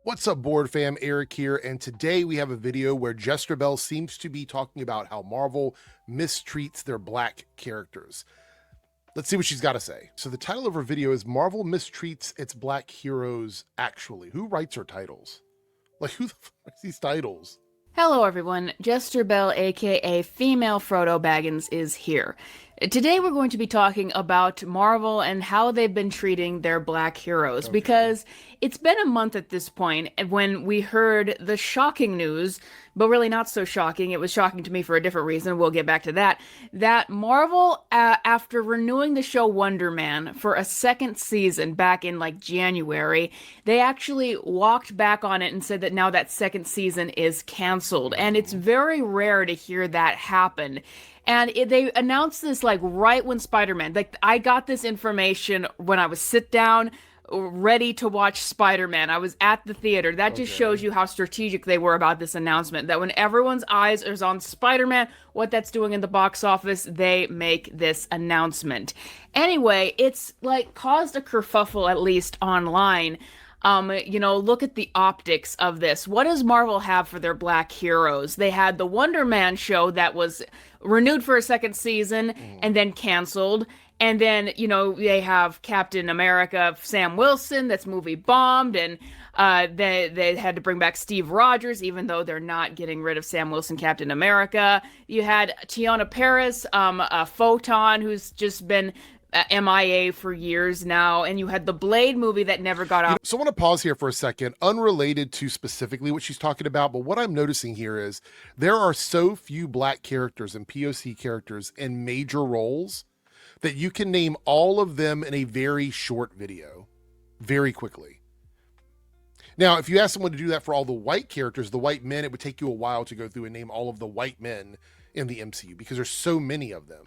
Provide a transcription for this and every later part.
What's up, board fam? Eric here, and today we have a video where JesterBell's seems to be talking about how Marvel mistreats their black characters. Let's see what she's got to say. So the title of her video is Marvel Mistreats Its Black Heroes Actually. Who writes her titles? Like, who the fuck writes these titles? Hello everyone, JesterBell aka Female Frodo Baggins is here. Today we're going to be talking about Marvel and how they've been treating their black heroes, because it's been a month at this point when we heard the shocking news, but really not so shocking, it was shocking to me for a different reason, we'll get back to that, that Marvel, after renewing the show Wonder Man for a second season back in like January, they actually walked back on it and said that now that second season is canceled, and it's very rare to hear that happen. And they announced this like right when Spider-Man, like I got this information when I was sit down ready to watch Spider-Man. I was at the theater. That just shows you how strategic they were about this announcement, that when everyone's eyes is on Spider-Man, what that's doing in the box office, they make this announcement. Anyway, it's like caused a kerfuffle, at least online. Look at the optics of this. What does Marvel have for their black heroes? They had the Wonder Man show that was renewed for a second season and then canceled. And then, they have Captain America, Sam Wilson, that's movie bombed, and they had to bring back Steve Rogers, even though they're not getting rid of Sam Wilson, Captain America. You had Tiana Paris, a Photon, who's just been MIA for years now, and you had the Blade movie that never got out. So I want to pause here for a second, unrelated to specifically what she's talking about, but what I'm noticing here is there are so few black characters and POC characters in major roles that you can name all of them in a very short video, very quickly. Now, if you ask someone to do that for all the white characters, the white men, it would take you a while to go through and name all of the white men in the MCU because there's so many of them.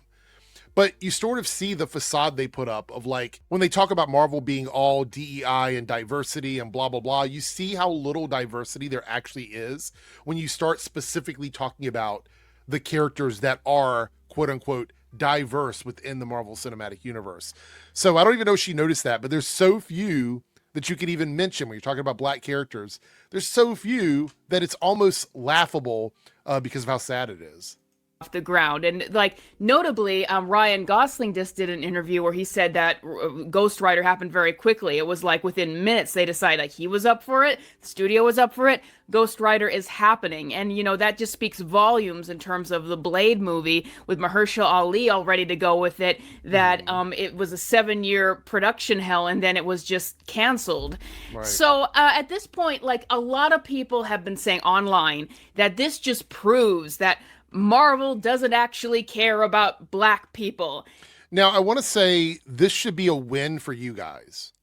But you sort of see the facade they put up of like, when they talk about Marvel being all DEI and diversity and blah, blah, blah, you see how little diversity there actually is when you start specifically talking about the characters that are, quote unquote, diverse within the Marvel Cinematic Universe. So I don't even know if she noticed that, but there's so few that you could even mention when you're talking about black characters. There's so few that it's almost laughable because of how sad it is. Off the ground. And like notably, Ryan Gosling just did an interview where he said that Ghost Rider happened very quickly. It was like within minutes they decided like he was up for it, the studio was up for it, Ghost Rider is happening. And that just speaks volumes in terms of the Blade movie with Mahershala Ali all ready to go with it, that it was a 7-year production hell and then it was just canceled. Right. So at this point, like a lot of people have been saying online that this just proves that Marvel doesn't actually care about black people. Now, I want to say this should be a win for you guys.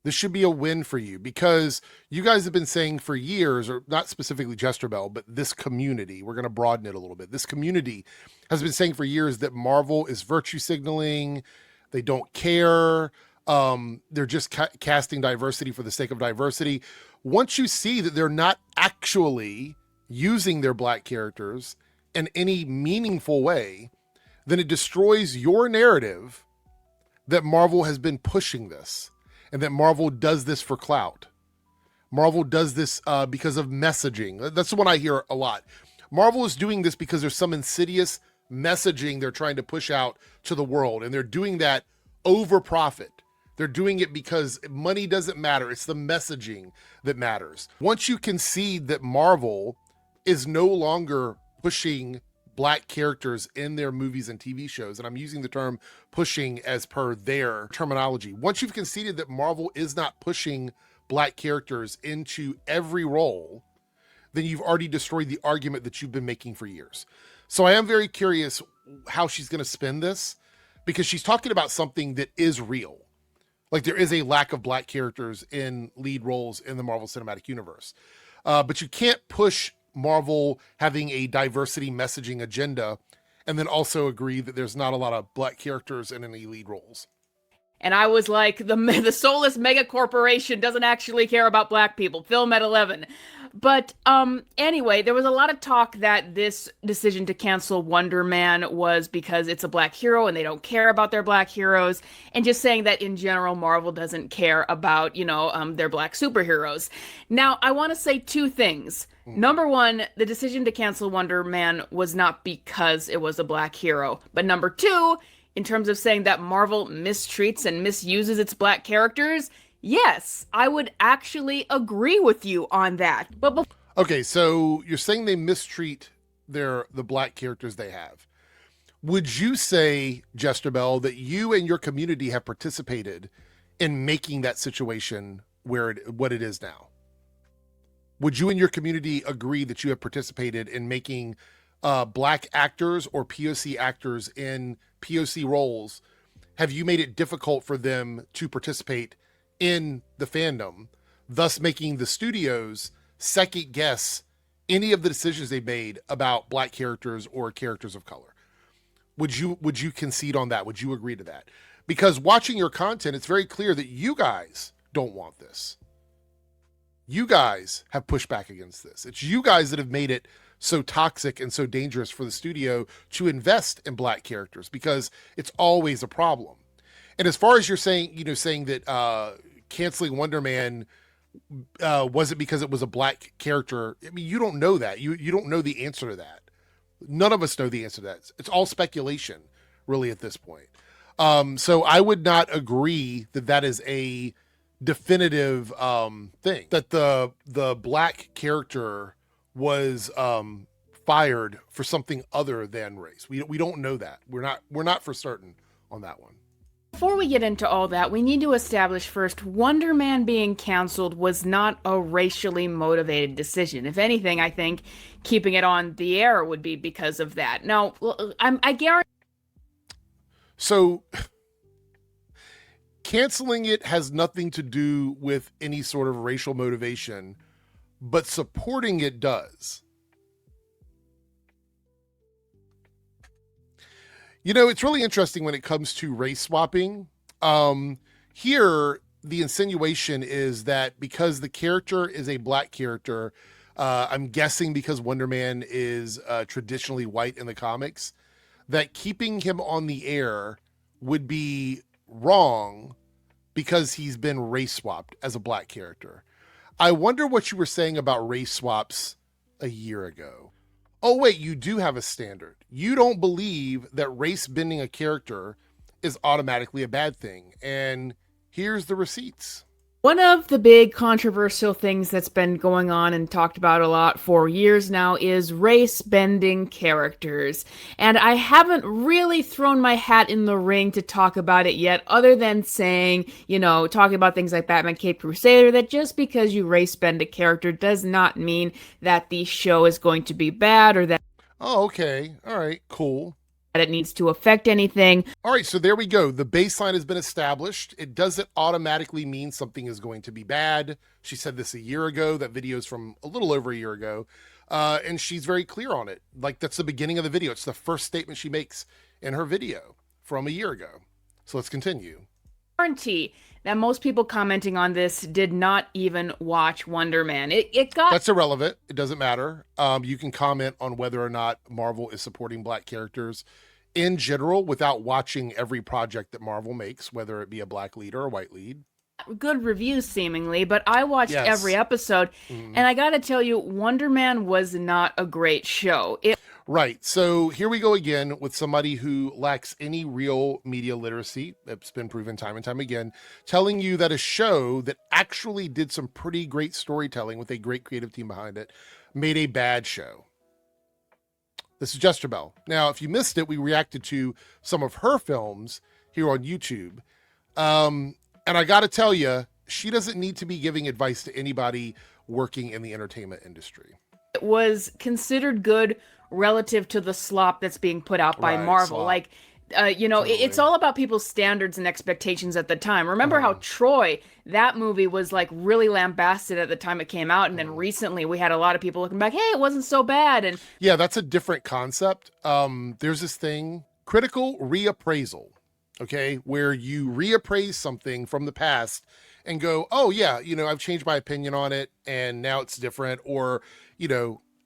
This should be a win for you because you guys have been saying for years, or not specifically JesterBell, but this community, we're going to broaden it a little bit. This community has been saying for years that Marvel is virtue signaling. They don't care. They're just casting diversity for the sake of diversity. Once you see that they're not actually using their black characters in any meaningful way, then it destroys your narrative that Marvel has been pushing this and that Marvel does this for clout. Marvel does this because of messaging. That's the one I hear a lot. Marvel is doing this because there's some insidious messaging they're trying to push out to the world, and they're doing that over profit. They're doing it because money doesn't matter. It's the messaging that matters. Once you concede that Marvel is no longer pushing black characters in their movies and TV shows, and I'm using the term pushing as per their terminology. Once you've conceded that Marvel is not pushing black characters into every role, then you've already destroyed the argument that you've been making for years. So I am very curious how she's going to spin this, because she's talking about something that is real. Like there is a lack of black characters in lead roles in the Marvel Cinematic Universe. But you can't push Marvel having a diversity messaging agenda and then also agree that there's not a lot of black characters in any lead roles. And I was like, the soulless mega corporation doesn't actually care about black people. Film at 11. But anyway, there was a lot of talk that this decision to cancel Wonder Man was because it's a black hero and they don't care about their black heroes, and just saying that in general, Marvel doesn't care about, their black superheroes. Now, I want to say two things. Number one, the decision to cancel Wonder Man was not because it was a black hero. But number two, in terms of saying that Marvel mistreats and misuses its black characters, yes, I would actually agree with you on that. But Okay, so you're saying they mistreat the black characters they have. Would you say, JesterBell, that you and your community have participated in making that situation what it is now? Would you and your community agree that you have participated in making black actors or POC actors in POC roles? Have you made it difficult for them to participate in the fandom, thus making the studios second guess any of the decisions they made about black characters or characters of color? Would you concede on that? Would you agree to that? Because watching your content, it's very clear that you guys don't want this. You guys have pushed back against this. It's you guys that have made it so toxic and so dangerous for the studio to invest in black characters, because it's always a problem. And as far as you're saying, saying that canceling Wonder Man wasn't because it was a black character, I mean, you don't know that. You don't know the answer to that. None of us know the answer to that. It's all speculation, really, at this point. So I would not agree that that is a definitive thing, that the black character was fired for something other than race. We don't know that. We're not for certain on that one. before we get into all that, we need to establish first, Wonder Man being canceled was not a racially motivated decision. If anything, I think keeping it on the air would be because of that. Now, I guarantee. So canceling it has nothing to do with any sort of racial motivation, but supporting it does. You know, it's really interesting when it comes to race swapping. Here, the insinuation is that because the character is a black character, I'm guessing because Wonder Man is traditionally white in the comics, that keeping him on the air would be wrong because he's been race swapped as a black character. I wonder what you were saying about race swaps a year ago. Oh, wait, you do have a standard. You don't believe that race bending a character is automatically a bad thing. And here's the receipts. One of the big controversial things that's been going on and talked about a lot for years now is race-bending characters. And I haven't really thrown my hat in the ring to talk about it yet, other than saying, talking about things like Batman Caped Crusader, that just because you race-bend a character does not mean that the show is going to be bad or that Oh, okay. All right, cool. it needs to affect anything. All right, so there we go. The baseline has been established. It doesn't automatically mean something is going to be bad. She said this a year ago. That video is from a little over a year ago. And she's very clear on it. Like, that's the beginning of the video. It's the first statement she makes in her video from a year ago. So let's continue. Guarantee that most people commenting on this did not even watch Wonder Man. That's irrelevant. It doesn't matter. You can comment on whether or not Marvel is supporting black characters in general without watching every project that Marvel makes, whether it be a black lead or a white lead. Good reviews seemingly, but I watched every episode, and I gotta tell you, Wonder Man was not a great show. Right. So here we go again with somebody who lacks any real media literacy. That's been proven time and time again, telling you that a show that actually did some pretty great storytelling with a great creative team behind it made a bad show. This is JesterBell. Now, if you missed it, we reacted to some of her films here on YouTube. And I got to tell you, she doesn't need to be giving advice to anybody working in the entertainment industry. It was considered good relative to the slop that's being put out by Marvel. Slop. Like, Totally. it's all about people's standards and expectations at the time. Remember how Troy, that movie was like really lambasted at the time it came out, and then recently we had a lot of people looking back, hey, it wasn't so bad. And yeah, that's a different concept. There's this thing, critical reappraisal, okay, where you reappraise something from the past and go, oh yeah, I've changed my opinion on it and now it's different, or,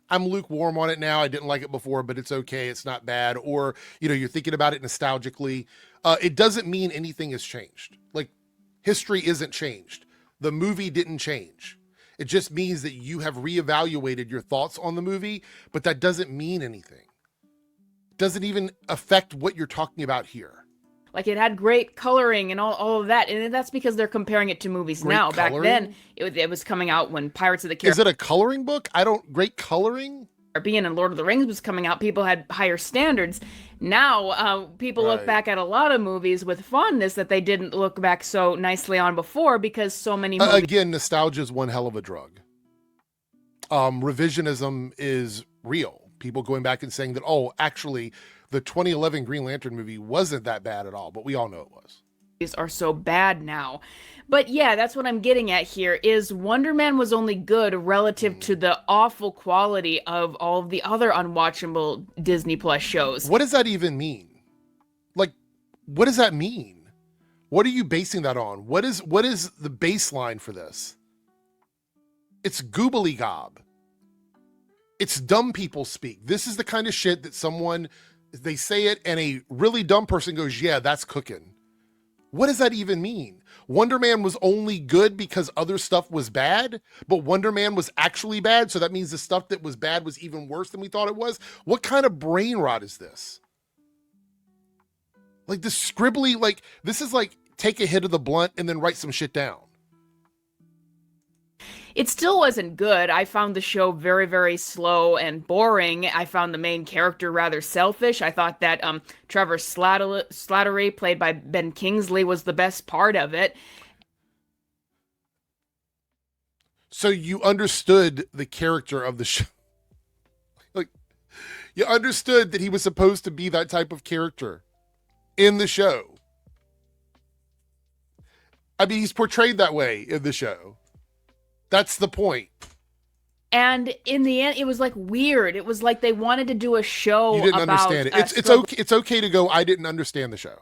I'm lukewarm on it now. I didn't like it before, but it's okay. It's not bad. Or, you're thinking about it nostalgically. It doesn't mean anything has changed. Like, history isn't changed. The movie didn't change. It just means that you have reevaluated your thoughts on the movie, but that doesn't mean anything. It doesn't even affect what you're talking about here. Like, it had great coloring and all of that, and that's because they're comparing it to movies Great now. coloring? Back then, it was coming out when Pirates of the Is it a coloring book? Great coloring? Caribbean and Lord of the Rings was coming out. People had higher standards. Now, people look back at a lot of movies with fondness that they didn't look back so nicely on before, because so many movies... Again, nostalgia is one hell of a drug. Revisionism is real. People going back and saying that, oh, actually, the 2011 Green Lantern movie wasn't that bad at all, but we all know it was. These are so bad now. But yeah, that's what I'm getting at here, is Wonder Man was only good relative to the awful quality of all of the other unwatchable Disney Plus shows. What does that even mean? Like, what does that mean? What are you basing that on? What is the baseline for this? It's goobly gob. It's dumb people speak. This is the kind of shit that they say it and a really dumb person goes, yeah, that's cooking. What does that even mean? Wonder Man was only good because other stuff was bad, but Wonder Man was actually bad, so that means the stuff that was bad was even worse than we thought it was? What kind of brain rot is this? Like, this scribbly, like, this is like, take a hit of the blunt and then write some shit down. It still wasn't good. I found the show very, very slow and boring. I found the main character rather selfish. I thought that Trevor Slattery, played by Ben Kingsley, was the best part of it. So you understood the character of the show. Like, you understood that he was supposed to be that type of character in the show. I mean, he's portrayed that way in the show. That's the point. And in the end, it was like weird. It was like they wanted to do a show. You didn't about understand it. It's okay. It's okay to go, I didn't understand the show.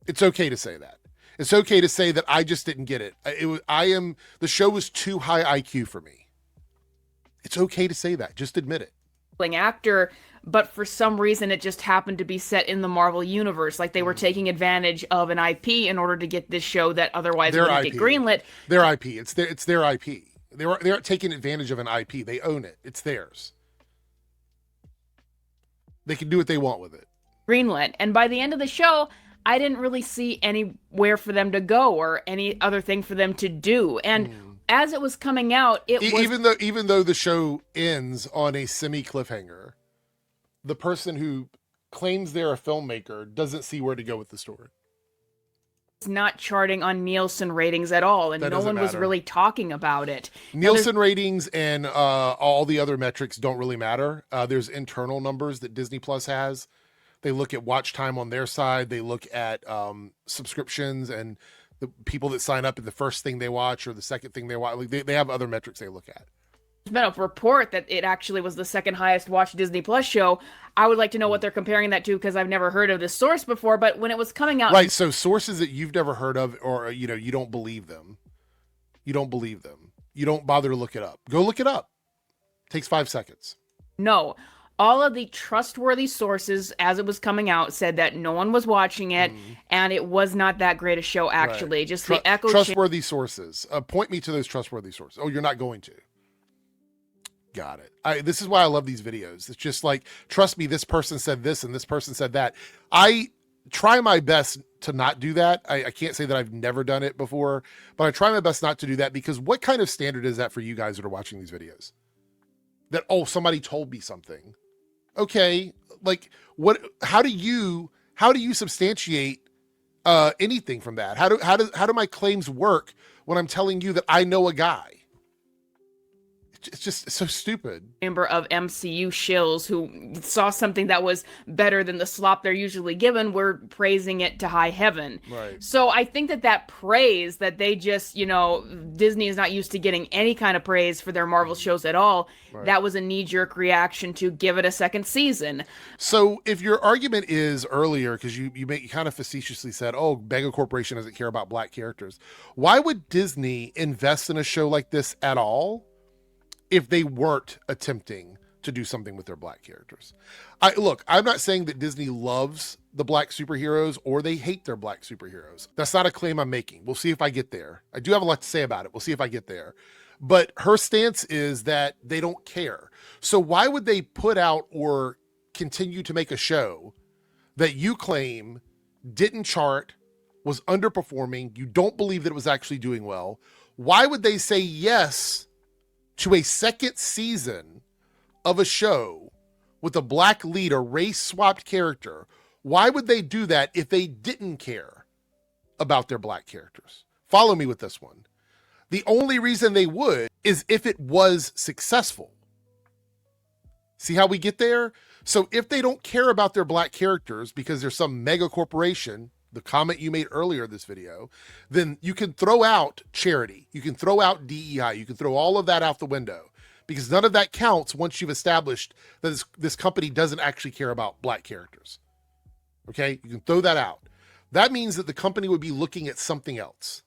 It's okay to say that. It's okay to say that I just didn't get it. The show was too high IQ for me. It's okay to say that. Just admit it. Actor, but for some reason it just happened to be set in the Marvel universe. Like, they were taking advantage of an IP in order to get this show that otherwise wouldn't get greenlit. Their IP. It's their IP. They're taking advantage of an IP. They own it. It's theirs. They can do what they want with it. Greenlit. And by the end of the show, I didn't really see anywhere for them to go or any other thing for them to do. And as it was coming out, even though the show ends on a semi cliffhanger, the person who claims they're a filmmaker doesn't see where to go with the story. It's not charting on Nielsen ratings at all, and no one was really talking about it. Nielsen ratings and all the other metrics don't really matter. There's internal numbers that Disney Plus has. They look at watch time on their side. They look at subscriptions and the people that sign up and the first thing they watch or the second thing they watch. Like, they have other metrics they look at. There's been a report that it actually was the second highest watched Disney Plus show. I would like to know what they're comparing that to, because I've never heard of this source before, but when it was coming out... Right, so sources that you've never heard of, or, you don't believe them. You don't believe them. You don't bother to look it up. Go look it up. Takes 5 seconds. No. All of the trustworthy sources, as it was coming out, said that no one was watching it, and it was not that great a show, actually. Right. Just the echo... Trustworthy sources. Point me to those trustworthy sources. Oh, you're not going to. Got it. This is why I love these videos. It's just like, trust me, this person said this and this person said that. I try my best to not do that. I can't say that I've never done it before, but I try my best not to do that, because what kind of standard is that for you guys that are watching these videos? That, oh, somebody told me something. Okay, like, how do you substantiate anything from that? How do my claims work when I'm telling you that I know a guy? It's just so stupid. Chamber of MCU shills who saw something that was better than the slop they're usually given were praising it to high heaven. Right. So I think that praise that they just, Disney is not used to getting any kind of praise for their Marvel shows at all. Right. That was a knee-jerk reaction to give it a second season. So if your argument is earlier, because you kind of facetiously said, oh, mega corporation doesn't care about black characters. Why would Disney invest in a show like this at all if they weren't attempting to do something with their black characters? Look, I'm not saying that Disney loves the black superheroes or they hate their black superheroes. That's not a claim I'm making. We'll see if I get there. I do have a lot to say about it. We'll see if I get there. But her stance is that they don't care. So why would they put out or continue to make a show that you claim didn't chart, was underperforming, you don't believe that it was actually doing well? Why would they say yes to a second season of a show with a black lead, a race-swapped character? Why would they do that if they didn't care about their black characters? Follow me with this one. The only reason they would is if it was successful. See how we get there? So if they don't care about their black characters because there's some mega corporation, the comment you made earlier in this video, then you can throw out charity. You can throw out DEI. You can throw all of that out the window because none of that counts once you've established that this company doesn't actually care about black characters. Okay? You can throw that out. That means that the company would be looking at something else.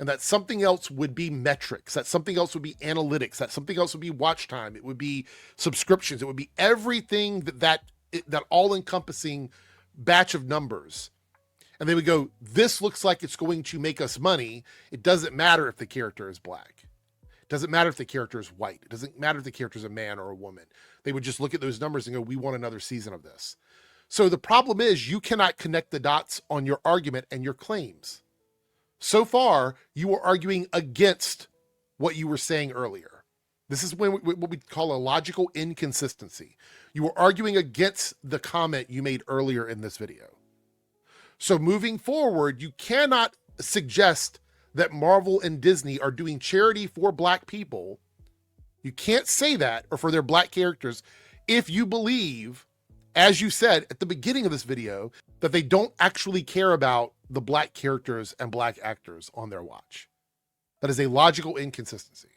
And that something else would be metrics. That something else would be analytics. That something else would be watch time. It would be subscriptions. It would be everything that all-encompassing batch of numbers. And they would go, this looks like it's going to make us money. It doesn't matter if the character is black. It doesn't matter if the character is white. It doesn't matter if the character is a man or a woman. They would just look at those numbers and go, we want another season of this. So the problem is you cannot connect the dots on your argument and your claims. So far, you are arguing against what you were saying earlier. This is what we call a logical inconsistency. You are arguing against the comment you made earlier in this video. So moving forward, you cannot suggest that Marvel and Disney are doing charity for black people. You can't say that, or for their black characters, if you believe, as you said at the beginning of this video, that they don't actually care about the black characters and black actors on their watch. That is a logical inconsistency.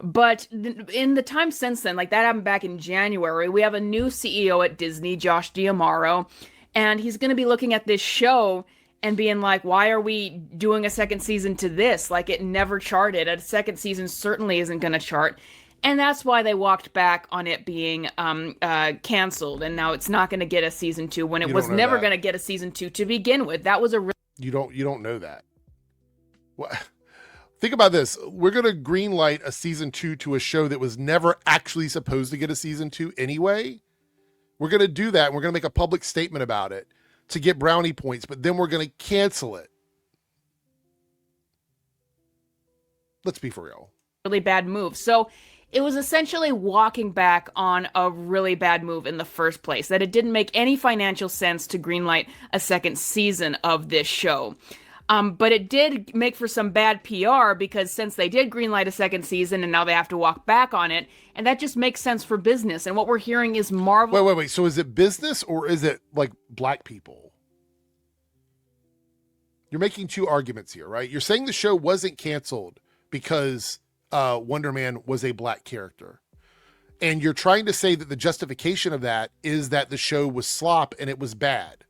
But in the time since then, like that happened back in January, we have a new CEO at Disney, Josh D'Amaro, and he's going to be looking at this show and being like, why are we doing a second season to this? Like, it never charted. A second season certainly isn't going to chart. And that's why they walked back on it being canceled. And now it's not going to get a season 2 when it was never going to get a season 2 to begin with. That was a really... You don't know that. What? Think about this. We're going to greenlight a season 2 to a show that was never actually supposed to get a season 2 anyway. We're going to do that. And we're going to make a public statement about it to get brownie points, but then we're going to cancel it. Let's be for real. Really bad move. So it was essentially walking back on a really bad move in the first place, that it didn't make any financial sense to greenlight a second season of this show. But it did make for some bad PR because since they did greenlight a second season and now they have to walk back on it, and that just makes sense for business. And what we're hearing is Marvel... Wait. So is it business or is it like black people? You're making two arguments here, right? You're saying the show wasn't canceled because Wonder Man was a black character. And you're trying to say that the justification of that is that the show was slop and it was bad.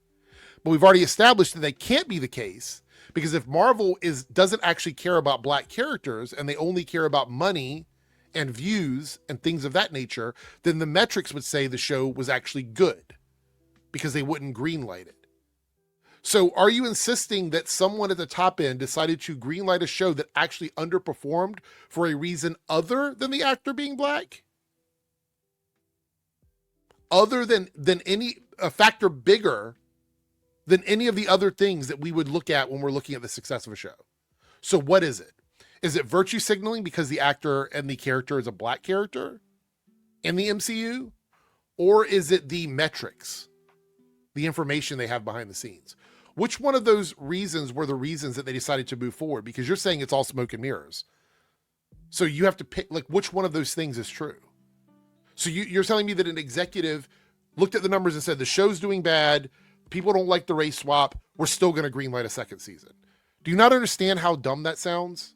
But we've already established that that can't be the case, because if Marvel doesn't actually care about black characters and they only care about money and views and things of that nature, then the metrics would say the show was actually good because they wouldn't greenlight it. So are you insisting that someone at the top end decided to greenlight a show that actually underperformed for a reason other than the actor being black? Other than a factor bigger than any of the other things that we would look at when we're looking at the success of a show. So what is it? Is it virtue signaling because the actor and the character is a black character in the MCU? Or is it the metrics, the information they have behind the scenes? Which one of those reasons were the reasons that they decided to move forward? Because you're saying it's all smoke and mirrors. So you have to pick, like, which one of those things is true. So you're telling me that an executive looked at the numbers and said, the show's doing bad, people don't like the race swap, we're still going to greenlight a second season. Do you not understand how dumb that sounds?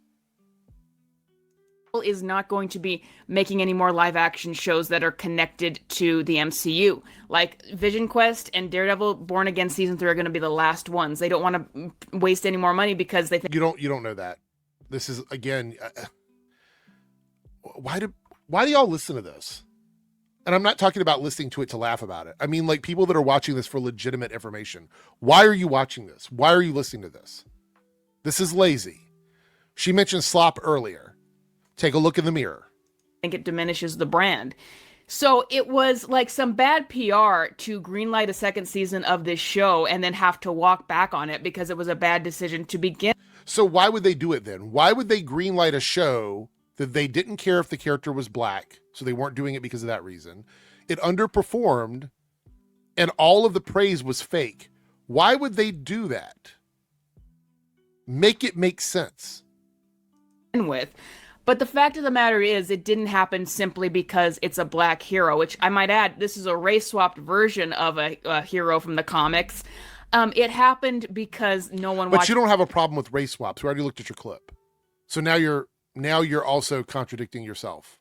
Is not going to be making any more live action shows that are connected to the MCU. Like Vision Quest and Daredevil Born Again season 3 are going to be the last ones. They don't want to waste any more money because they think you don't know that. This is, again, why do y'all listen to this? And I'm not talking about listening to it to laugh about it. I mean, like, people that are watching this for legitimate information. Why are you watching this? Why are you listening to this? This is lazy. She mentioned slop earlier. Take a look in the mirror. I think it diminishes the brand. So it was like some bad PR to greenlight a second season of this show and then have to walk back on it because it was a bad decision to begin. So why would they do it then? Why would they greenlight a show that they didn't care if the character was black, so they weren't doing it because of that reason? It underperformed, and all of the praise was fake. Why would they do that? Make it make sense. With. But the fact of the matter is, it didn't happen simply because it's a black hero, which I might add, this is a race-swapped version of a hero from the comics. It happened because no one watched. But you don't have a problem with race swaps. We already looked at your clip. So now you're also contradicting yourself.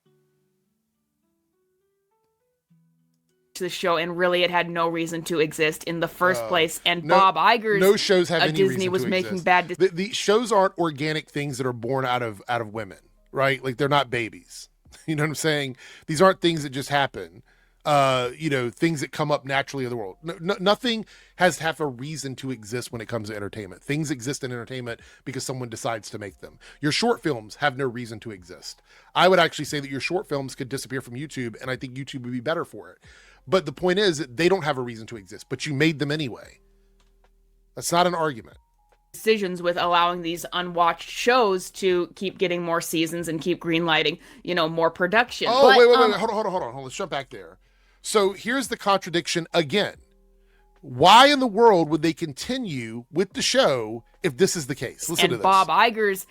The show, and really it had no reason to exist in the first place. And Bob Iger's no shows have any Disney reason was to making exist. bad decisions. The shows aren't organic things that are born out of women, right? Like, they're not babies. You know what I'm saying? These aren't things that just happen. Things that come up naturally in the world. Nothing has to have a reason to exist when it comes to entertainment. Things exist in entertainment because someone decides to make them. Your short films have no reason to exist. I would actually say that your short films could disappear from YouTube, and I think YouTube would be better for it. But the point is that they don't have a reason to exist, but you made them anyway. That's not an argument. Decisions with allowing these unwatched shows to keep getting more seasons and keep greenlighting, more production. Oh, but, wait. Hold on. Let's jump back there. So here's the contradiction again. Why in the world would they continue with the show if this is the case? Listen to this. Bob Iger's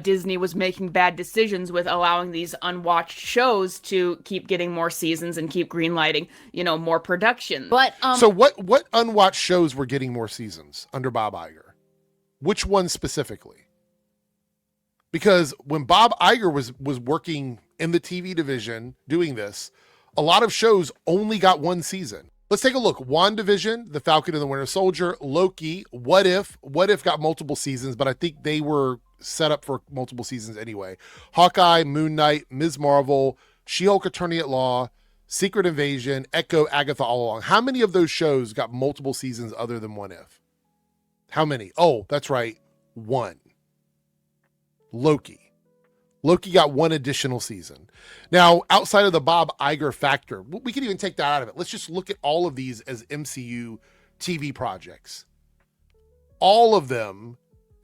Disney was making bad decisions with allowing these unwatched shows to keep getting more seasons and keep greenlighting, more production. But so what unwatched shows were getting more seasons under Bob Iger? Which ones specifically? Because when Bob Iger was working in the TV division doing this, a lot of shows only got one season. Let's take a look. WandaVision, The Falcon and the Winter Soldier, Loki, What If got multiple seasons, but I think they were set up for multiple seasons anyway. Hawkeye, Moon Knight, Ms. Marvel, She-Hulk Attorney at Law, Secret Invasion, Echo, Agatha All Along. How many of those shows got multiple seasons other than What If? How many? Oh, that's right. One. Loki got one additional season. Now, outside of the Bob Iger factor, we can even take that out of it. Let's just look at all of these as MCU TV projects. All of them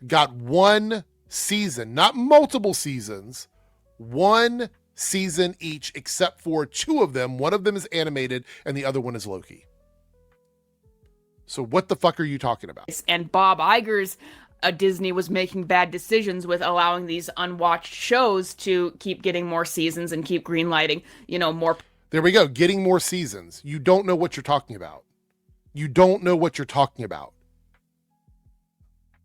got one season, not multiple seasons, one season each, except for two of them. One of them is animated and the other one is Loki. So what the fuck are you talking about? And Bob Iger's Disney was making bad decisions with allowing these unwatched shows to keep getting more seasons and keep greenlighting, more. There we go. Getting more seasons. You don't know what you're talking about. You don't know what you're talking about.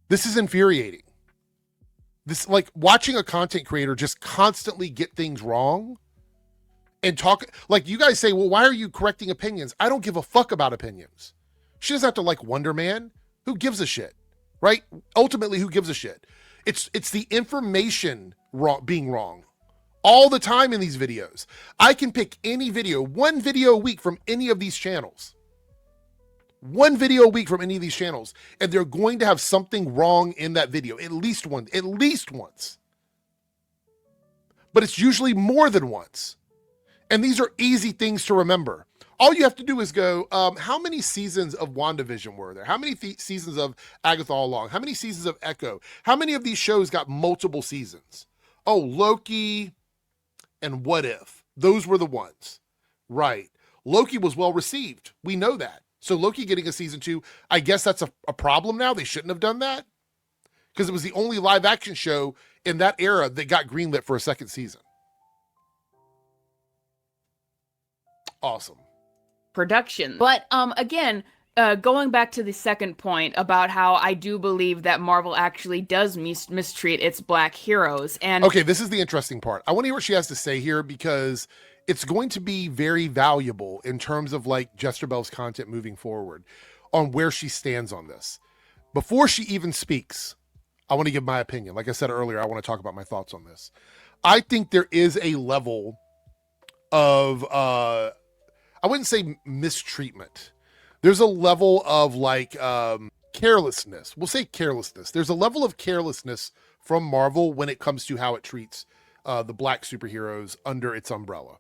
This is infuriating. This, like, watching a content creator just constantly get things wrong and talk, like, you guys say, well, why are you correcting opinions? I don't give a fuck about opinions. She doesn't have to like Wonder Man. Who gives a shit? Right? Ultimately, who gives a shit? It's the information being wrong all the time in these videos. I can pick any video, one video a week from any of these channels. One video a week from any of these channels, and they're going to have something wrong in that video. At least once. But it's usually more than once. And these are easy things to remember. All you have to do is go, how many seasons of WandaVision were there? How many seasons of Agatha All Along? How many seasons of Echo? How many of these shows got multiple seasons? Oh, Loki and What If. Those were the ones. Right. Loki was well received. We know that. So Loki getting a season 2, I guess that's a problem now. They shouldn't have done that. because it was the only live action show in that era that got greenlit for a second season. Awesome. Production. But again, going back to the second point about how I do believe that Marvel actually does mistreat its black heroes. And okay, this is the interesting part. I want to hear what she has to say here, because it's going to be very valuable in terms of like JesterBell's content moving forward on where she stands on this. Before she even speaks, I want to give my opinion. Like I said earlier, I want to talk about my thoughts on this. I think there is a level of, I wouldn't say mistreatment. There's a level of like carelessness. We'll say carelessness. There's a level of carelessness from Marvel when it comes to how it treats the black superheroes under its umbrella.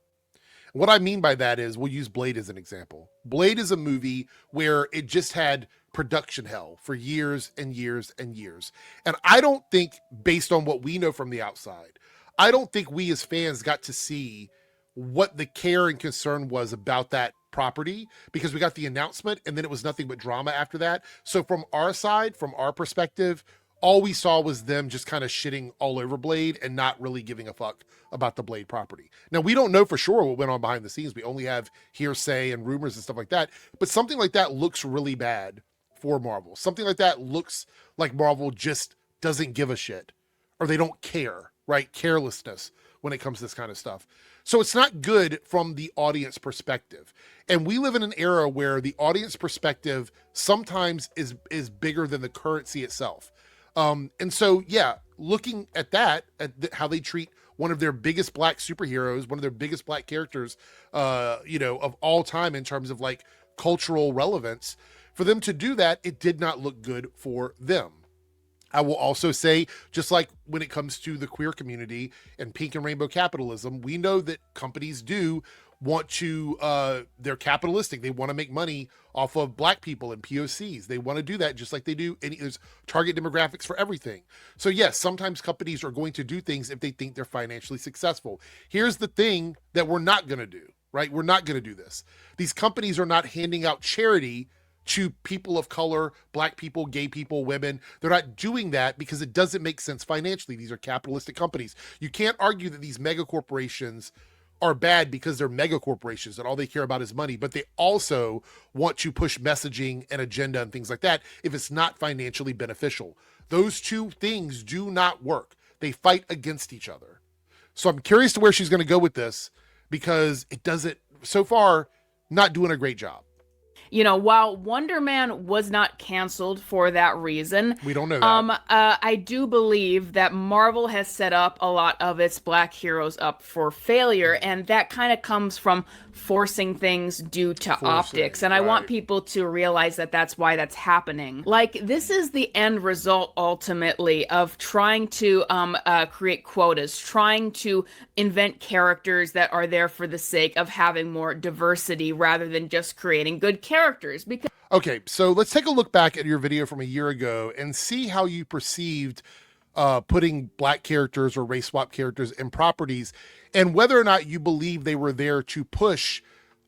What I mean by that is, we'll use Blade as an example. Blade is a movie where it just had production hell for years and years and years. And I don't think, based on what we know from the outside, I don't think we as fans got to see what the care and concern was about that property, because we got the announcement and then it was nothing but drama after that. So from our side, from our perspective, all we saw was them just kind of shitting all over Blade and not really giving a fuck about the Blade property. Now, we don't know for sure what went on behind the scenes. We only have hearsay and rumors and stuff like that. But something like that looks really bad for Marvel. Something like that looks like Marvel just doesn't give a shit, or they don't care, right? Carelessness when it comes to this kind of stuff. So it's not good from the audience perspective. And we live in an era where the audience perspective sometimes is bigger than the currency itself. And so, yeah, looking at that, how they treat one of their biggest black superheroes, one of their biggest black characters, of all time in terms of like cultural relevance, for them to do that, it did not look good for them. I will also say, just like when it comes to the queer community and pink and rainbow capitalism, we know that companies do want to, they're capitalistic. They want to make money off of black people and POCs. They want to do that just like they do. And there's target demographics for everything. So yes, sometimes companies are going to do things if they think they're financially successful. Here's the thing that we're not going to do, right? We're not going to do this. These companies are not handing out charity to people of color, black people, gay people, women. They're not doing that because it doesn't make sense financially. These are capitalistic companies. You can't argue that these mega corporations are bad because they're mega corporations and all they care about is money, but they also want to push messaging and agenda and things like that if it's not financially beneficial. Those two things do not work. They fight against each other. So I'm curious to where she's going to go with this, because it doesn't, so far, not doing a great job. You know, while Wonder Man was not canceled for that reason, we don't know that. I do believe that Marvel has set up a lot of its black heroes up for failure, and that kind of comes from forcing things due to optics. And I want people to realize that that's why that's happening. Like, this is the end result, ultimately, of trying to create quotas, trying to invent characters that are there for the sake of having more diversity rather than just creating good characters. Because okay, so let's take a look back at your video from a year ago and see how you perceived putting black characters or race swap characters in properties, and whether or not you believe they were there to push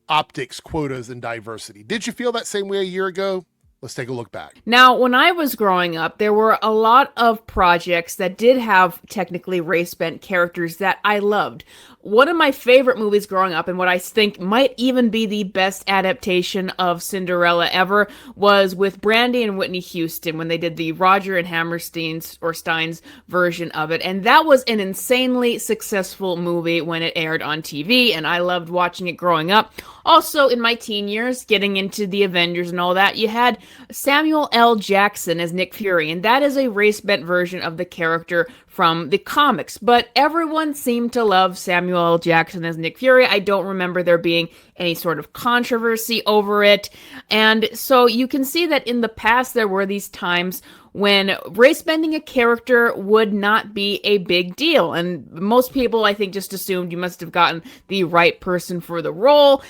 optics, quotas, and diversity. Did you feel that same way a year ago? Let's take a look back. Now, when I was growing up, there were a lot of projects that did have technically race-bent characters that I loved. One of my favorite movies growing up, and what I think might even be the best adaptation of Cinderella ever, was with Brandy and Whitney Houston when they did the Roger and Hammerstein's or Stein's version of it. And that was an insanely successful movie when it aired on TV, and I loved watching it growing up. Also, in my teen years, getting into the Avengers and all that, you had Samuel L. Jackson as Nick Fury, and that is a race-bent version of the character from the comics. But everyone seemed to love Samuel L. Jackson as Nick Fury. I don't remember there being any sort of controversy over it. And so you can see that in the past there were these times when race-bending a character would not be a big deal. And most people, I think, just assumed you must have gotten the right person for the role.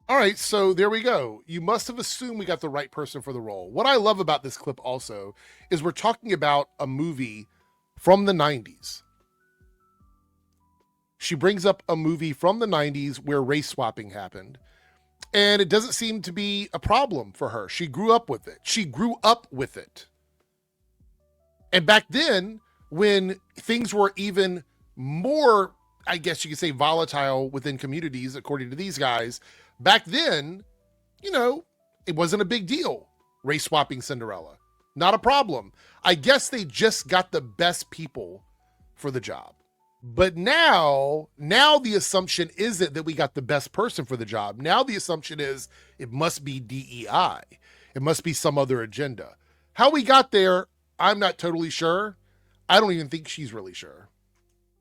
All right, so there we go. You must have assumed we got the right person for the role. What I love about this clip also is we're talking about a movie from the 90s. She brings up a movie from the 90s where race swapping happened, and it doesn't seem to be a problem for her. She grew up with it. She grew up with it. And back then, when things were even more, I guess you could say, volatile within communities, according to these guys, back then, you know, it wasn't a big deal. Race swapping Cinderella, not a problem. I guess they just got the best people for the job. But now the assumption isn't that we got the best person for the job. Now the assumption is it must be DEI. It must be some other agenda. How we got there, I'm not totally sure. I don't even think she's really sure.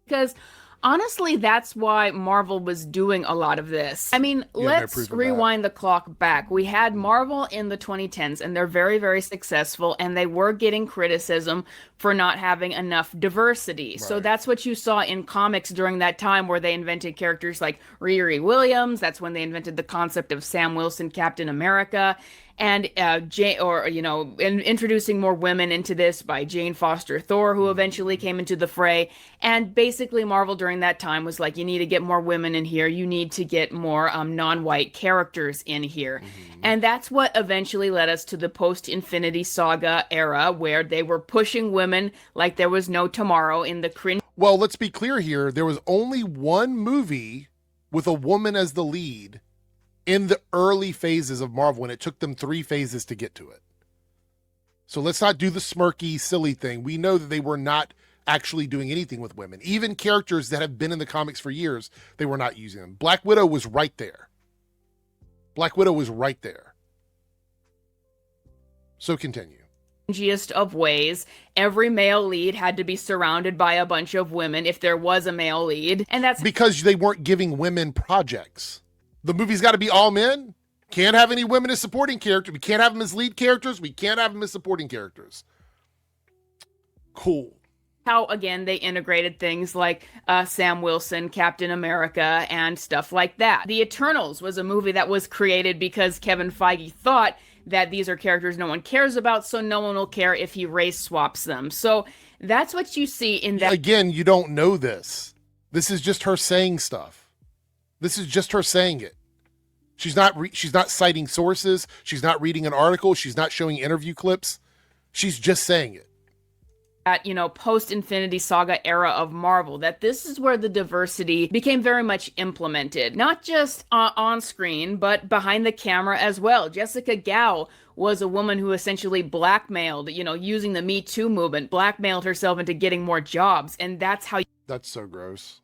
Because honestly, that's why Marvel was doing a lot of this. I mean, let's rewind the clock back. We had Marvel in the 2010s, and they're very, very successful, and they were getting criticism for not having enough diversity. Right. So that's what you saw in comics during that time, where they invented characters like Riri Williams. That's when they invented the concept of Sam Wilson, Captain America. And introducing more women into this by Jane Foster Thor, who eventually came into the fray. And basically Marvel during that time was like, you need to get more women in here. You need to get more non-white characters in here. Mm-hmm. And that's what eventually led us to the post-Infinity Saga era, where they were pushing women like there was no tomorrow in the cringe. Well, let's be clear here. There was only one movie with a woman as the lead in the early phases of Marvel, and it took them 3 phases to get to it. So let's not do the smirky, silly thing. We know that they were not actually doing anything with women. Even characters that have been in the comics for years, they were not using them. Black Widow was right there. Black Widow was right there. So continue. Of ways, every male lead had to be surrounded by a bunch of women if there was a male lead. And that's because they weren't giving women projects. The movie's got to be all men. Can't have any women as supporting characters. We can't have them as lead characters. We can't have them as supporting characters. Cool. How, again, they integrated things like Sam Wilson, Captain America, and stuff like that. The Eternals was a movie that was created because Kevin Feige thought that these are characters no one cares about, so no one will care if he race swaps them. So that's what you see in that. Again, you don't know this. This is just her saying stuff. This is just her saying it. She's not citing sources. She's not reading an article. She's not showing interview clips. She's just saying it. At, post-Infinity Saga era of Marvel, that this is where the diversity became very much implemented. Not just on screen, but behind the camera as well. Jessica Gao was a woman who essentially blackmailed, using the Me Too movement, blackmailed herself into getting more jobs. And that's how... That's so gross.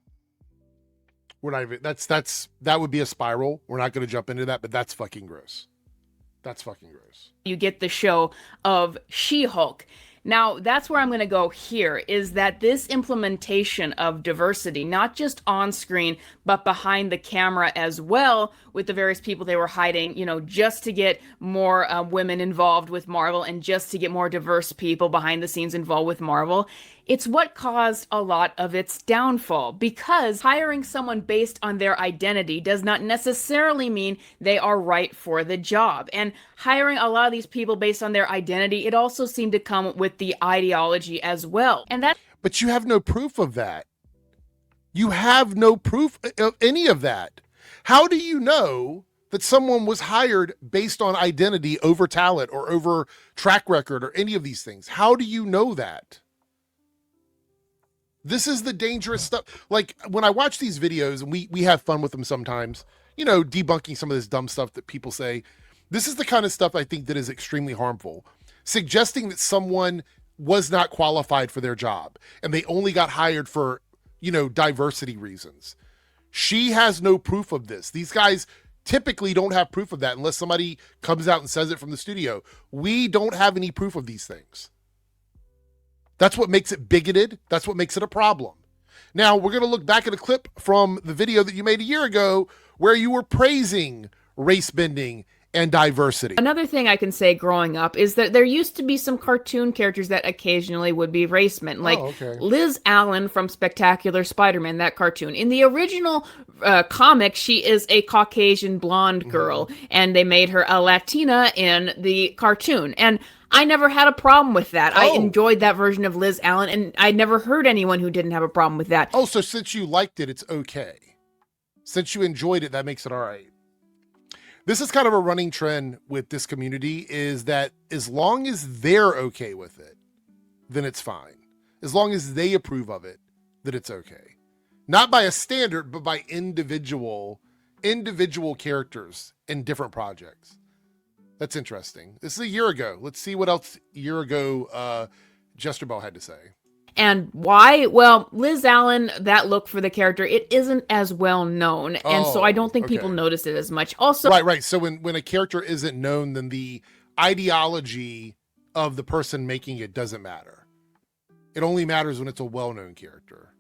We're not even, that would be a spiral. We're not going to jump into that, but that's fucking gross. That's fucking gross. You get the show of She-Hulk. Now, that's where I'm going to go here, is that this implementation of diversity, not just on screen, but behind the camera as well, with the various people they were hiding, just to get more women involved with Marvel and just to get more diverse people behind the scenes involved with Marvel. It's what caused a lot of its downfall, because hiring someone based on their identity does not necessarily mean they are right for the job. And hiring a lot of these people based on their identity, it also seemed to come with the ideology as well. And that. But you have no proof of that. You have no proof of any of that. How do you know that someone was hired based on identity over talent or over track record or any of these things? How do you know that? This is the dangerous stuff. Like, when I watch these videos, and we have fun with them sometimes, debunking some of this dumb stuff that people say, this is the kind of stuff I think that is extremely harmful. Suggesting that someone was not qualified for their job and they only got hired for, diversity reasons. She has no proof of this. These guys typically don't have proof of that unless somebody comes out and says it from the studio. We don't have any proof of these things. That's what makes it bigoted. That's what makes it a problem. Now, we're going to look back at a clip from the video that you made a year ago where you were praising race bending and diversity. Another thing I can say growing up is that there used to be some cartoon characters that occasionally would be race bent, like Liz Allen from Spectacular Spider-Man, that cartoon. In the original comic, she is a Caucasian blonde girl, and they made her a Latina in the cartoon. And I never had a problem with that. I enjoyed that version of Liz Allen, and I never heard anyone who didn't have a problem with that. Oh, so since you liked it, it's okay. Since you enjoyed it, that makes it all right. This is kind of a running trend with this community, is that as long as they're okay with it, then it's fine. As long as they approve of it, then it's okay. Not by a standard, but by individual characters in different projects. That's interesting. This is a year ago. Let's see what else a year ago JesterBell had to say. And why? Well, Liz Allen, that look for the character, it isn't as well known. And so I don't think people notice it as much. Also, Right. So when a character isn't known, then the ideology of the person making it doesn't matter. It only matters when it's a well-known character.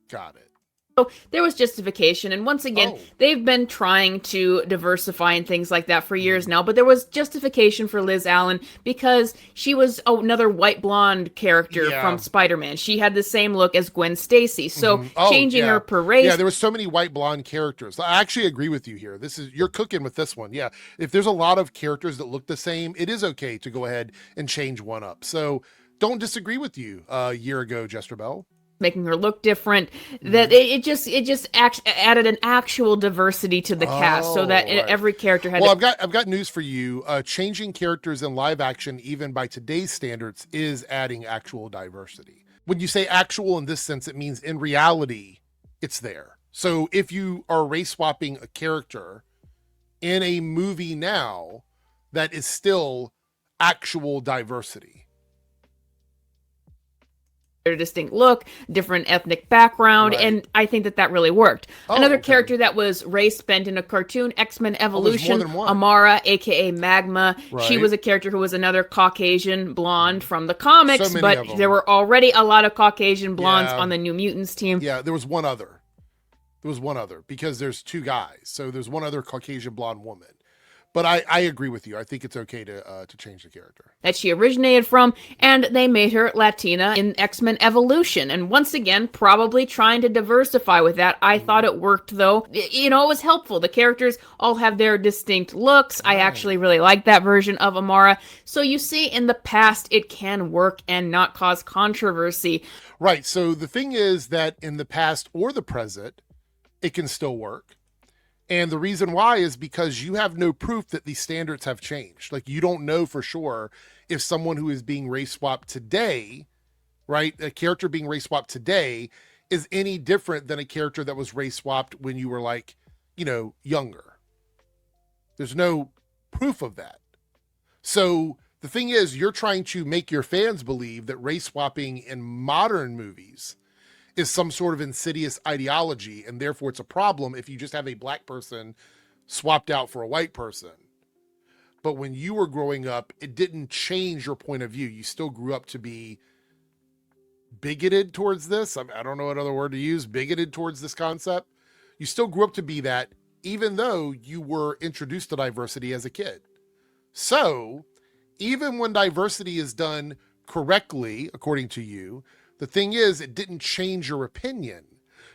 Got it. So there was justification, and once again, they've been trying to diversify and things like that for years now, but there was justification for Liz Allen because she was another white blonde character from Spider-Man. She had the same look as Gwen Stacy, so changing her per race. Yeah, there was so many white blonde characters. I actually agree with you here. You're cooking with this one. Yeah, if there's a lot of characters that look the same, it is okay to go ahead and change one up. So don't disagree with you a year ago, JesterBell. Making her look different, that it just added an actual diversity to the cast, so that every character had. Well, I've got news for you. Changing characters in live action, even by today's standards, is adding actual diversity. When you say actual in this sense, it means in reality, it's there. So if you are race swapping a character in a movie now, that is still actual diversity. Their distinct look, different ethnic background, and I think that really worked. Another character that was race bent in a cartoon, X-Men Evolution, Amara, aka Magma. She was a character who was another Caucasian blonde from the comics, but there were already a lot of Caucasian blondes on the New Mutants team. Yeah, there was one other. Because there's two guys, so there's one other Caucasian blonde woman. But I agree with you. I think it's okay to change the character that she originated from, and they made her Latina in X-Men Evolution. And once again, probably trying to diversify with that. I thought it worked, though. It was helpful. The characters all have their distinct looks. I actually really like that version of Amara. So you see, in the past, it can work and not cause controversy. Right. So the thing is that in the past or the present, it can still work. And the reason why is because you have no proof that these standards have changed. Like, you don't know for sure if someone who is being race swapped today, right, a character being race swapped today is any different than a character that was race swapped when you were like, younger. There's no proof of that. So the thing is, you're trying to make your fans believe that race swapping in modern movies is some sort of insidious ideology, and therefore it's a problem if you just have a black person swapped out for a white person. But when you were growing up, it didn't change your point of view. You still grew up to be bigoted towards this. I don't know what other word to use, bigoted towards this concept. You still grew up to be that, even though you were introduced to diversity as a kid. So even when diversity is done correctly, according to you, the thing is, it didn't change your opinion.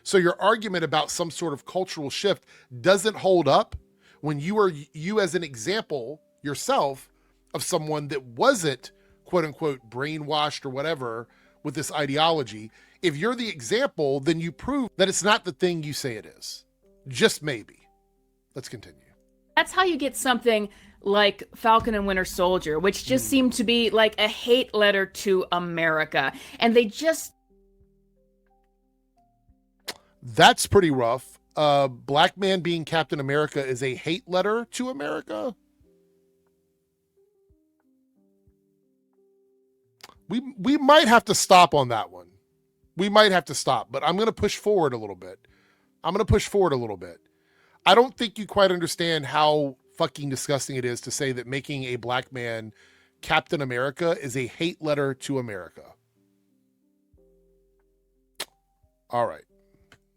So your argument about some sort of cultural shift doesn't hold up when you as an example yourself of someone that wasn't, quote unquote, brainwashed or whatever with this ideology. If you're the example, then you prove that it's not the thing you say it is. Just maybe. Let's continue. That's how you get something like Falcon and Winter Soldier, which just seemed to be like a hate letter to America. And they just... That's pretty rough. Black man being Captain America is a hate letter to America? We might have to stop on that one. We might have to stop, but I'm going to push forward a little bit. I don't think you quite understand how fucking disgusting it is to say that making a black man Captain America is a hate letter to America. All right.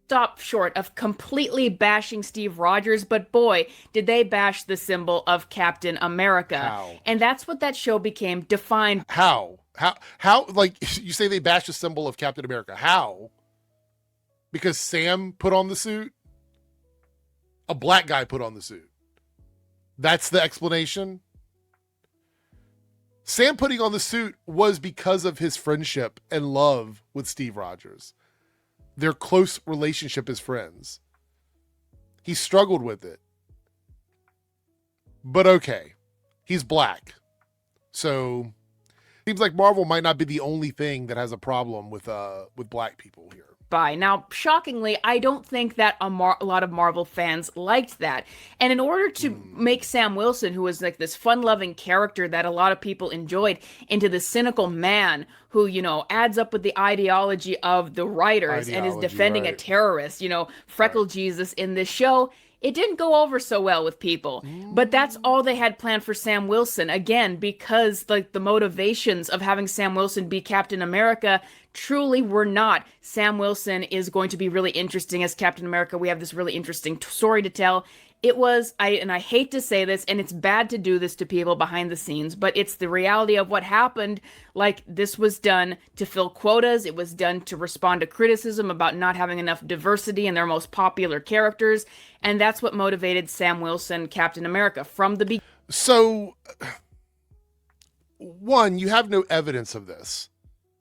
Stop short of completely bashing Steve Rogers, but boy, did they bash the symbol of Captain America. How? And that's what that show became defined. How, like, you say they bashed the symbol of Captain America. How? Because Sam put on the suit? A black guy put on the suit. That's the explanation? Sam putting on the suit was because of his friendship and love with Steve Rogers. Their close relationship as friends. He struggled with it. But okay, he's black. So Seems like Marvel might not be the only thing that has a problem with black people here. By. Now, shockingly, I don't think that a lot of Marvel fans liked that. And in order to make Sam Wilson, who was like this fun-loving character that a lot of people enjoyed, into the cynical man who, you know, adds up with the ideology of the writers and is defending a terrorist, you know, Freckle Jesus in this show, it didn't go over so well with people. But that's all they had planned for Sam Wilson. Again, because like the motivations of having Sam Wilson be Captain America truly were not. Sam Wilson is going to be really interesting as Captain America. We have this really interesting story to tell. It was, and I hate to say this, and it's bad to do this to people behind the scenes, but it's the reality of what happened. Like, this was done to fill quotas. It was done to respond to criticism about not having enough diversity in their most popular characters. And that's what motivated Sam Wilson, Captain America, from the beginning. So, one, you have no evidence of this.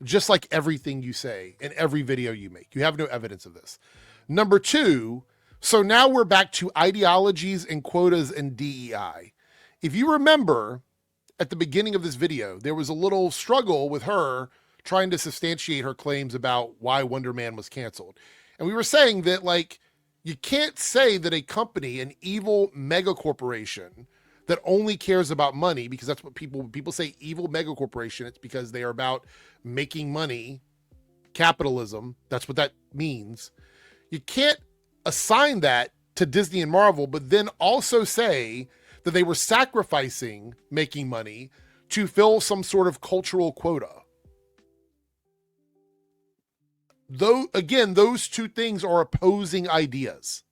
Just like everything you say in every video you make. You have no evidence of this. Number two, so now we're back to ideologies and quotas and DEI. If you remember, at the beginning of this video, there was a little struggle with her trying to substantiate her claims about why Wonder Man was canceled. And we were saying that, like, you can't say that a company, an evil mega corporation that only cares about money, because that's what people say evil mega corporation, it's because they are about making money, capitalism. That's what that means. You can't assign that to Disney and Marvel, but then also say that they were sacrificing making money to fill some sort of cultural quota. Though, again, those two things are opposing ideas.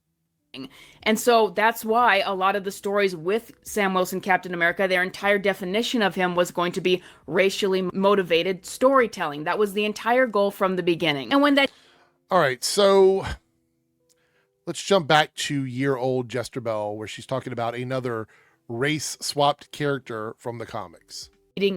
And so that's why a lot of the stories with Sam Wilson, Captain America, their entire definition of him was going to be racially motivated storytelling. That was the entire goal from the beginning. And when that... All right, so let's jump back to year-old JesterBell, where she's talking about another race-swapped character from the comics.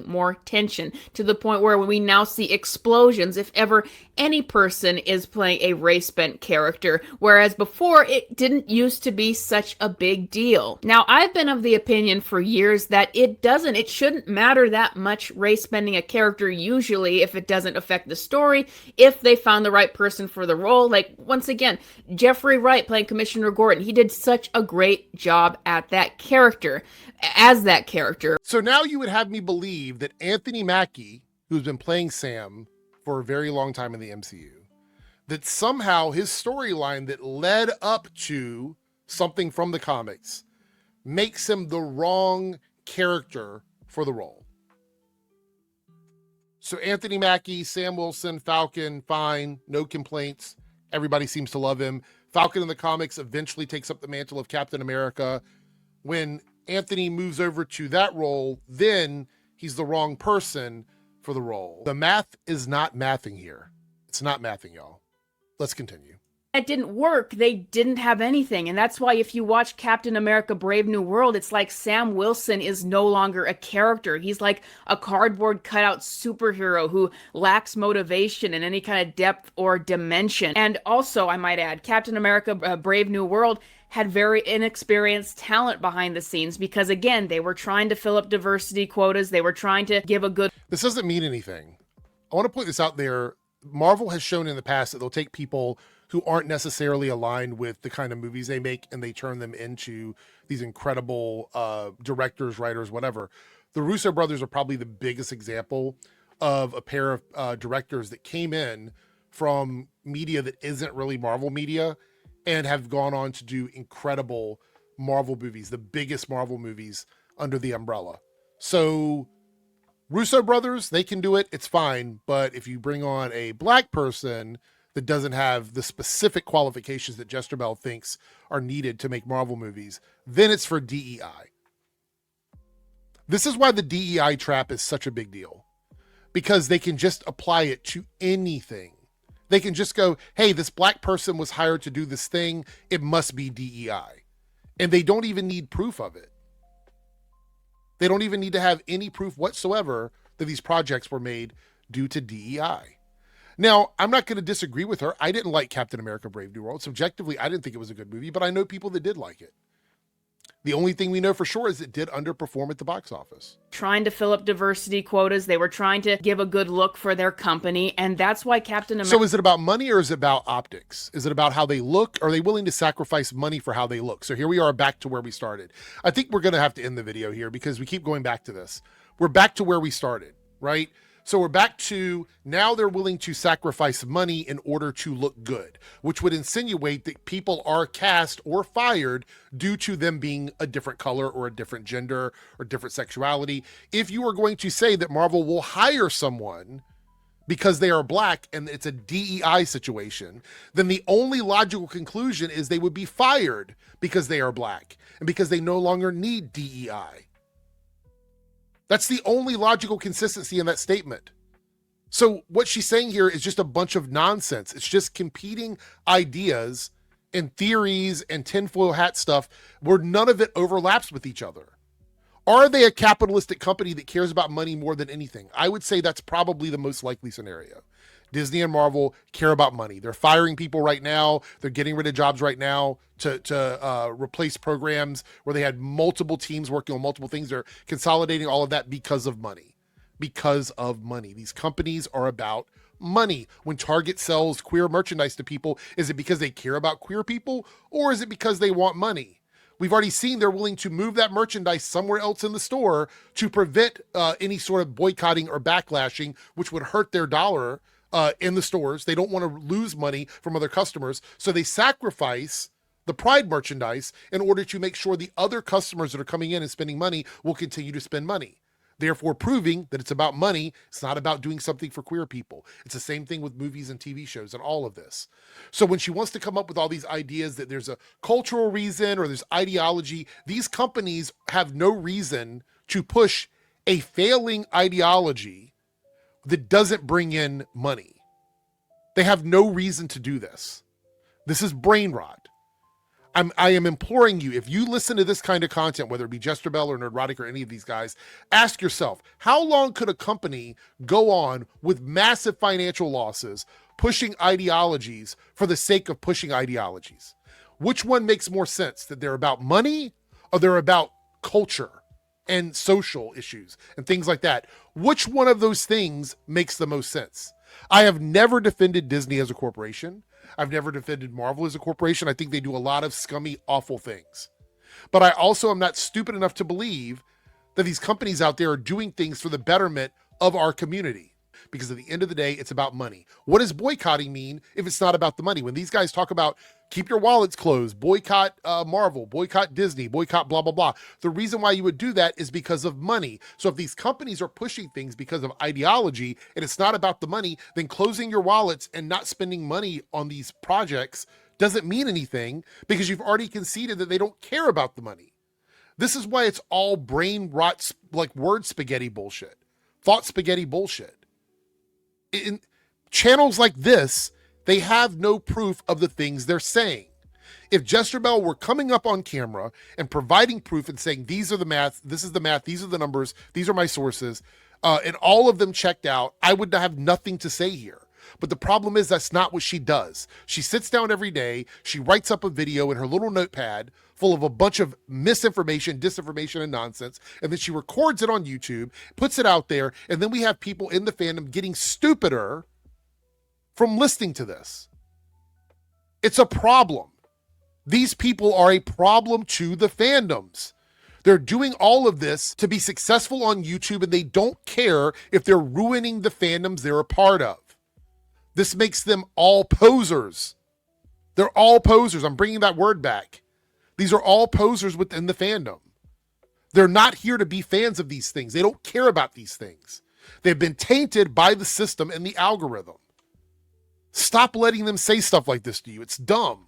More tension to the point where we now see explosions if ever any person is playing a race-bent character, whereas before it didn't used to be such a big deal. Now, I've been of the opinion for years that it shouldn't matter that much race-bending a character usually if it doesn't affect the story, if they found the right person for the role. Like, once again, Jeffrey Wright playing Commissioner Gordon, he did such a great job at that character, as that character. So now you would have me believe that Anthony Mackie, who's been playing Sam for a very long time in the MCU, that somehow his storyline that led up to something from the comics makes him the wrong character for the role. So Anthony Mackie, Sam Wilson, Falcon, fine, no complaints. Everybody seems to love him. Falcon in the comics eventually takes up the mantle of Captain America. When Anthony moves over to that role, then he's the wrong person for the role. The math is not mathing here. It's not mathing, y'all. Let's continue. That didn't work. They didn't have anything. And that's why if you watch Captain America Brave New World, it's like Sam Wilson is no longer a character. He's like a cardboard cutout superhero who lacks motivation and any kind of depth or dimension. And also, I might add, Captain America Brave New World had very inexperienced talent behind the scenes because, again, they were trying to fill up diversity quotas. They were trying to give a good... This doesn't mean anything. I want to point this out there. Marvel has shown in the past that they'll take people who aren't necessarily aligned with the kind of movies they make and they turn them into these incredible directors, writers, whatever. The Russo brothers are probably the biggest example of a pair of directors that came in from media that isn't really Marvel media and have gone on to do incredible Marvel movies, the biggest Marvel movies under the umbrella. So Russo brothers, they can do it. It's fine. But if you bring on a black person that doesn't have the specific qualifications that JesterBell thinks are needed to make Marvel movies, then it's for DEI. This is why the DEI trap is such a big deal, because they can just apply it to anything. They can just go, hey, this black person was hired to do this thing. It must be DEI. And they don't even need proof of it. They don't even need to have any proof whatsoever that these projects were made due to DEI. Now, I'm not going to disagree with her. I didn't like Captain America Brave New World. Subjectively, I didn't think it was a good movie, but I know people that did like it. The only thing we know for sure is it did underperform at the box office. Trying to fill up diversity quotas. They were trying to give a good look for their company, and that's why Captain America... So is it about money or is it about optics? Is it about how they look? Are they willing to sacrifice money for how they look? So here we are back to where we started. I think we're going to have to end the video here because we keep going back to this. We're back to where we started, right? So we're back to now they're willing to sacrifice money in order to look good, which would insinuate that people are cast or fired due to them being a different color or a different gender or different sexuality. If you are going to say that Marvel will hire someone because they are black and it's a DEI situation, then the only logical conclusion is they would be fired because they are black and because they no longer need DEI. That's the only logical consistency in that statement. So what she's saying here is just a bunch of nonsense. It's just competing ideas and theories and tinfoil hat stuff where none of it overlaps with each other. Are they a capitalistic company that cares about money more than anything? I would say that's probably the most likely scenario. Disney and Marvel care about money. They're firing people right now. They're getting rid of jobs right now to replace programs where they had multiple teams working on multiple things. They're consolidating all of that because of money. Because of money. These companies are about money. When Target sells queer merchandise to people, is it because they care about queer people or is it because they want money? We've already seen they're willing to move that merchandise somewhere else in the store to prevent any sort of boycotting or backlashing, which would hurt their dollar in the stores. They don't want to lose money from other customers. So they sacrifice the Pride merchandise in order to make sure the other customers that are coming in and spending money will continue to spend money. Therefore proving that it's about money. It's not about doing something for queer people. It's the same thing with movies and TV shows and all of this. So when she wants to come up with all these ideas that there's a cultural reason or there's ideology, these companies have no reason to push a failing ideology that doesn't bring in money. They have no reason to do this. This is brain rot. I am imploring you, if you listen to this kind of content, whether it be JesterBell or Nerdrotic or any of these guys, ask yourself, how long could a company go on with massive financial losses, pushing ideologies for the sake of pushing ideologies? Which one makes more sense, that they're about money or they're about culture and social issues and things like that? Which one of those things makes the most sense? I have never defended Disney as a corporation. I've never defended Marvel as a corporation. I think they do a lot of scummy, awful things. But I also am not stupid enough to believe that these companies out there are doing things for the betterment of our community. Because at the end of the day, it's about money. What does boycotting mean if it's not about the money? When these guys talk about keep your wallets closed, boycott Marvel, boycott Disney, boycott blah, blah, blah. The reason why you would do that is because of money. So if these companies are pushing things because of ideology and it's not about the money, then closing your wallets and not spending money on these projects doesn't mean anything because you've already conceded that they don't care about the money. This is why it's all brain rot, like word spaghetti bullshit, thought spaghetti bullshit. In channels like this, they have no proof of the things they're saying. If JesterBell were coming up on camera and providing proof and saying, these are the math, this is the math, these are the numbers, these are my sources, and all of them checked out, I would have nothing to say here. But the problem is that's not what she does. She sits down every day, she writes up a video in her little notepad full of a bunch of misinformation, disinformation, and nonsense, and then she records it on YouTube, puts it out there, and then we have people in the fandom getting stupider from listening to this. It's a problem. These people are a problem to the fandoms. They're doing all of this to be successful on YouTube, and they don't care if they're ruining the fandoms they're a part of. This makes them all posers. They're all posers. I'm bringing that word back. These are all posers within the fandom. They're not here to be fans of these things. They don't care about these things. They've been tainted by the system and the algorithm. Stop letting them say stuff like this to you. It's dumb.